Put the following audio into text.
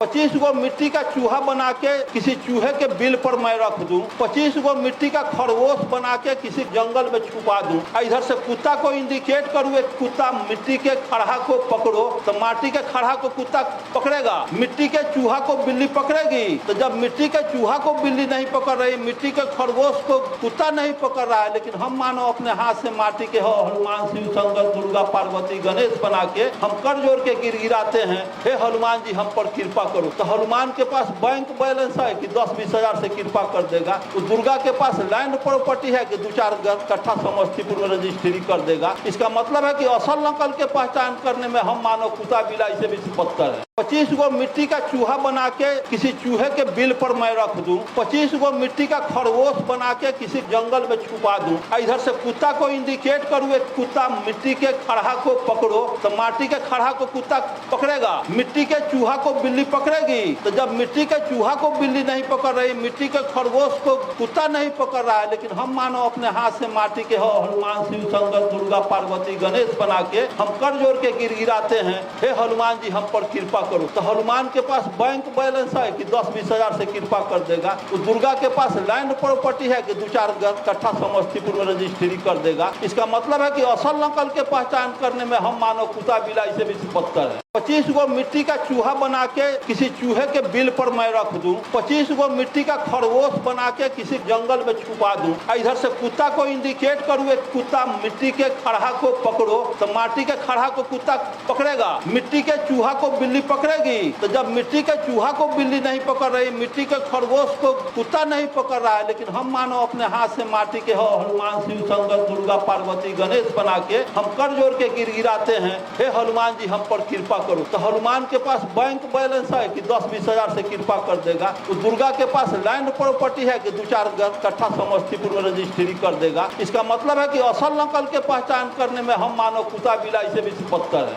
25 गो मिट्टी का चूहा बना के किसी चूहे के बिल पर मैं रख दूं, 25 गो मिट्टी का खरगोश बना के किसी जंगल में छुपा दूं, इधर से कुत्ता को इंडिकेट करूं, एक कुत्ता मिट्टी के खड़ा को पकड़ो तो माटी के खड़ा को कुत्ता पकड़ेगा, मिट्टी के चूहा को बिल्ली पकड़ेगी। तो जब मिट्टी के चूहा को बिल्ली नहीं पकड़ रही, मिट्टी के खरगोश को कुत्ता नहीं पकड़ रहा है, लेकिन हम मानो अपने हाथ से माटी के हो हनुमान शिव शंकर दुर्गा पार्वती गणेश बना के हम कर जोड़ के गिड़गिड़ाते हैं, हे हनुमान जी हम पर कृपा करो। तो हनुमान के पास बैंक बैलेंस है कि 10-20 हजार से कृपा कर देगा, तो दुर्गा के पास लैंड प्रॉपर्टी है कि 2-4 कट्ठा समस्तीपुर में रजिस्ट्री कर देगा। इसका मतलब है कि असल नकल के पहचान करने में हम मानो कुत्ता बिलाई से भी बदतर है। 25 गो मिट्टी का चूहा बना के किसी चूहे के बिल पर मैं रख दूं, 25 गो मिट्टी का खरगोश बना के किसी जंगल में छुपा दूं, इधर से कुत्ता को इंडिकेट करूं, एक कुत्ता मिट्टी के खड़ा को पकड़ो तो माटी के खड़ा को कुत्ता पकड़ेगा, मिट्टी के चूहा को बिल्ली पकड़ेगी। तो जब मिट्टी के चूहा को बिल्ली नहीं पकड़ रही, मिट्टी के खरगोश को कुत्ता नहीं पकड़ रहा है, लेकिन हम मानो अपने हाथ से माटी के हो हनुमान शिव शंकर दुर्गा पार्वती गणेश बना के हम कर जोड़ के गिड़गिड़ाते हैं, हे हनुमान जी हम पर कृपा करो। तो हनुमान के पास बैंक बैलेंस है कि 10-20 हजार से कृपा कर देगा, तो दुर्गा के पास लैंड प्रॉपर्टी है कि 2-4 कट्ठा समस्तीपुर में रजिस्ट्री कर देगा। इसका मतलब है कि असल नकल के पहचान करने में हम मानो कुत्ता बिलाई से भी बदतर है। 25 गो मिट्टी का चूहा बना के किसी चूहे के बिल पर मैं रख दूं, 25 गो मिट्टी का खरगोश बना के किसी जंगल में छुपा दूं, इधर से कुत्ता को इंडिकेट करूं, एक कुत्ता मिट्टी के खड़ा को पकड़ो तो माटी के खड़ा को कुत्ता पकड़ेगा, मिट्टी के चूहा को बिल्ली पकड़ेगी। तो जब मिट्टी के चूहा को बिल्ली नहीं पकड़ रही, मिट्टी के खरगोश को कुत्ता नहीं पकड़ रहा है, लेकिन हम मानो अपने हाथ से माटी के हो हनुमान शिव शंकर दुर्गा पार्वती गणेश बना के हम कर जोड़ के गिड़गिड़ाते हैं, हे हनुमान जी हम पर कृपा करो। तो हनुमान के पास बैंक बैलेंस है कि 10-20 हजार से कृपा कर देगा, तो दुर्गा के पास लैंड प्रॉपर्टी है कि 2-4 कट्ठा समस्तीपुर में रजिस्ट्री कर देगा। इसका मतलब है कि असल नकल के पहचान करने में हम मानो कुत्ता बिलाई से भी बदतर है।